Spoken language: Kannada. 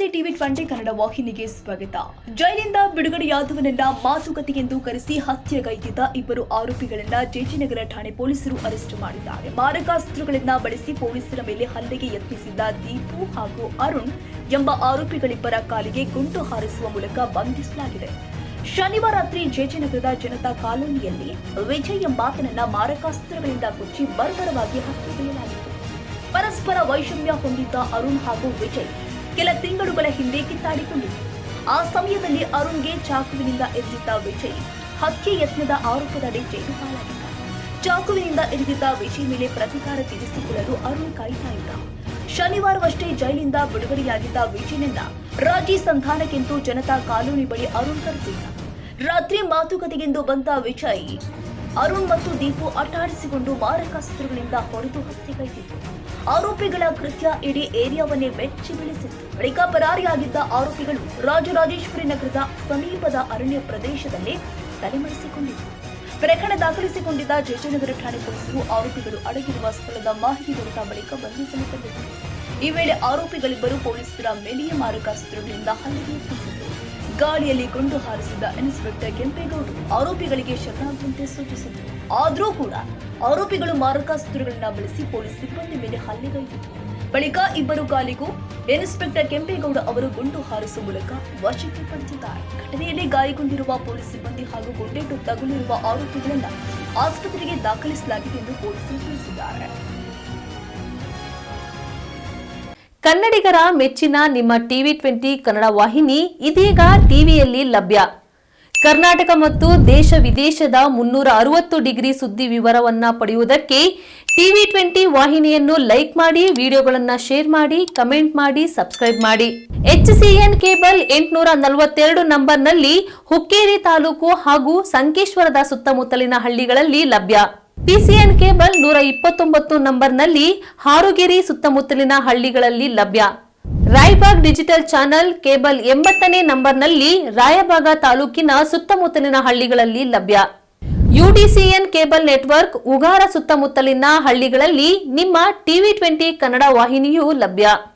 ನಮಸ್ತೆ ಟಿವಿ20 ಕನ್ನಡ ವಾಹಿನಿಗೆ ಸ್ವಾಗತ. ಜೈಲಿಂದ ಬಿಡುಗಡೆಯಾದವನನ್ನ ಮಾತುಕತೆಗೆಂದು ಕರೆಸಿ ಹತ್ಯೆಗೈದಿದ್ದ ಇಬ್ಬರು ಆರೋಪಿಗಳನ್ನ ಜೆಜಿನಗರ ಠಾಣೆ ಪೊಲೀಸರು ಅರೆಸ್ಟ್ ಮಾಡಿದ್ದಾರೆ. ಮಾರಕಾಸ್ತ್ರಗಳನ್ನ ಬಳಸಿ ಪೊಲೀಸರ ಮೇಲೆ ಹಲ್ಲೆಗೆ ಯತ್ನಿಸಿದ್ದ ದೀಪು ಹಾಗೂ ಅರುಣ್ ಎಂಬ ಆರೋಪಿಗಳಿಬ್ಬರ ಕಾಲಿಗೆ ಗುಂಡು ಹಾರಿಸುವ ಮೂಲಕ ಬಂಧಿಸಲಾಗಿದೆ. ಶನಿವಾರ ರಾತ್ರಿ ಜೆಜಿನಗರದ ಜನತಾ ಕಾಲೋನಿಯಲ್ಲಿ ವಿಜಯ್ ಎಂಬಾತನನ್ನ ಮಾರಕಾಸ್ತ್ರಗಳಿಂದ ಕೊಚ್ಚಿ ಬರ್ಬರವಾಗಿ ಹತ್ಯೆಗೈಯಲಾಗಿತ್ತು. ಪರಸ್ಪರ ವೈಷಮ್ಯ ಹೊಂದಿದ್ದ ಅರುಣ್ ಹಾಗೂ ವಿಜಯ್ ಕೆಲ ತಿಂಗಳುಗಳ ಹಿಂದೆ ಕಿತ್ತಾಡಿಕೊಂಡಿದ್ದರು. ಆ ಸಮಯದಲ್ಲಿ ಅರುಣ್ಗೆ ಚಾಕುವಿನಿಂದ ಎಸೆದಿದ್ದ ವಿಜಯ್ ಹತ್ಯೆ ಯತ್ನದ ಆರೋಪದಡಿ ಜೈಲು ಪಾಲಾಗಿದ್ದ. ಚಾಕುವಿನಿಂದ ಎಸೆದಿದ್ದ ವಿಜಯ್ ಮೇಲೆ ಪ್ರತಿಕಾರ ತೀರಿಸಿಕೊಳ್ಳಲು ಅರುಣ್ ಕಾಯ್ತಾ ಇದ್ದ. ಶನಿವಾರವಷ್ಟೇ ಜೈಲಿಂದ ಬಿಡುಗಡೆಯಾಗಿದ್ದ ವಿಜಯ್ನನ್ನ ರಾಜಿ ಸಂಧಾನಕ್ಕೆಂದು ಜನತಾ ಕಾಲೋನಿ ಬಳಿ ಅರುಣ್ ಕರೆಸಿದ್ದ. ರಾತ್ರಿ ಮಾತುಕತೆಗೆಂದು ಬಂದ ವಿಜಯ್ ಅರುಣ್ ಮತ್ತು ದೀಪು ಅಟ್ಟಾಡಿಸಿಕೊಂಡು ಮಾರಕಾಸ್ತ್ರಗಳಿಂದ ಹೊಡೆದು ಹತ್ಯೆಗೈದಿತ್ತು. ಆರೋಪಿಗಳ ಕೃತ್ಯ ಇಡೀ ಏರಿಯಾವನ್ನೇ ಬೆಚ್ಚಿ ಬೀಳಿಸಿತ್ತು. ಬಳಿಕ ಪರಾರಿಯಾಗಿದ್ದ ಆರೋಪಿಗಳು ರಾಜರಾಜೇಶ್ವರಿ ನಗರದ ಸಮೀಪದ ಅರಣ್ಯ ಪ್ರದೇಶದಲ್ಲಿ ತಲೆಮರೆಸಿಕೊಂಡಿದ್ದರು. ಪ್ರಕರಣ ದಾಖಲಿಸಿಕೊಂಡಿದ್ದ ಜೆಜಿನಗರ ಠಾಣೆ ಪೊಲೀಸರು ಆರೋಪಿಗಳು ಅಡಗಿರುವ ಸ್ಥಳದ ಮಾಹಿತಿ ದೊರೆತ ಬಳಿಕ ಬಂಧಿಸಲು ತಂದಿದ್ದರು. ಈ ವೇಳೆ ಆರೋಪಿಗಳಿಬ್ಬರು ಪೊಲೀಸರ ಮೇಲೆಯೇ ಮಾರಕಾಸ್ತ್ರಗಳಿಂದ ಹಲ್ಲೆಗೆ ಯತ್ನಿಸಿದರು. ಗಾಳಿಯಲ್ಲಿ ಗುಂಡು ಹಾರಿಸಿದ ಇನ್ಸ್ಪೆಕ್ಟರ್ ಕೆಂಪೇಗೌಡರು ಆರೋಪಿಗಳಿಗೆ ಶರಣಾಗುವಂತೆ ಸೂಚಿಸಿದರು. ಆದರೂ ಕೂಡ ಆರೋಪಿಗಳು ಮಾರಕಾಸ್ತ್ರಗಳನ್ನ ಬಳಸಿ ಪೊಲೀಸ್ ಸಿಬ್ಬಂದಿ ಮೇಲೆ ಹಲ್ಲೆಗೈದಿದ್ದರು. ಬಳಿಕ ಇಬ್ಬರು ಕಾಲಿಗೂ ಇನ್ಸ್ಪೆಕ್ಟರ್ ಕೆಂಪೇಗೌಡ ಅವರು ಗುಂಡು ಹಾರಿಸುವ ಮೂಲಕ ವಶಕ್ಕೆ ಪಡೆದಿದ್ದಾರೆ. ಘಟನೆಯಲ್ಲಿ ಗಾಯಗೊಂಡಿರುವ ಪೊಲೀಸ್ ಸಿಬ್ಬಂದಿ ಹಾಗೂ ಗುಂಡೇಟು ತಗುಲಿರುವ ಆರೋಪಿಗಳನ್ನ ಆಸ್ಪತ್ರೆಗೆ ದಾಖಲಿಸಲಾಗಿದೆ ಎಂದು ಪೊಲೀಸರು ತಿಳಿಸಿದ್ದಾರೆ. ಕನ್ನಡಿಗರ ಮೆಚ್ಚಿನ ನಿಮ್ಮ ಟಿವಿ20 ಕನ್ನಡ ವಾಹಿನಿ ಇದೀಗ ಟಿವಿಯಲ್ಲಿ ಲಭ್ಯ. ಕರ್ನಾಟಕ ಮತ್ತು ದೇಶ ವಿದೇಶದ 360 ಡಿಗ್ರಿ ಸುದ್ದಿ ವಿವರವನ್ನ ಪಡೆಯುವುದಕ್ಕೆ ಟಿವಿ20 ವಾಹಿನಿಯನ್ನು ಲೈಕ್ ಮಾಡಿ, ವಿಡಿಯೋಗಳನ್ನು ಶೇರ್ ಮಾಡಿ, ಕಮೆಂಟ್ ಮಾಡಿ, ಸಬ್ಸ್ಕ್ರೈಬ್ ಮಾಡಿ. HCN ಕೇಬಲ್ 842 ನಂಬರ್ನಲ್ಲಿ ಹುಕ್ಕೇರಿ ತಾಲೂಕು ಹಾಗೂ ಸಂಕೇಶ್ವರದ ಸುತ್ತಮುತ್ತಲಿನ ಹಳ್ಳಿಗಳಲ್ಲಿ ಲಭ್ಯ. PCN ಕೇಬಲ್ 129 ನಂಬರ್ನಲ್ಲಿ ಹಾರುಗೆರೆ ಸುತ್ತಮುತ್ತಲಿನ ಹಳ್ಳಿಗಳಲ್ಲಿ ಲಭ್ಯ. ರಾಯಬಾಗ್ ಡಿಜಿಟಲ್ ಚಾನೆಲ್ ಕೇಬಲ್ 80ನೇ ನಂಬರ್ನಲ್ಲಿ ರಾಯಬಾಗ ತಾಲೂಕಿನ ಸುತ್ತಮುತ್ತಲಿನ ಹಳ್ಳಿಗಳಲ್ಲಿ ಲಭ್ಯ. UDCN ಕೇಬಲ್ ನೆಟ್ವರ್ಕ್ ಉಗಾರ ಸುತ್ತಮುತ್ತಲಿನ ಹಳ್ಳಿಗಳಲ್ಲಿ ನಿಮ್ಮ ಟಿವಿ20 ಕನ್ನಡ ವಾಹಿನಿಯೂ ಲಭ್ಯ.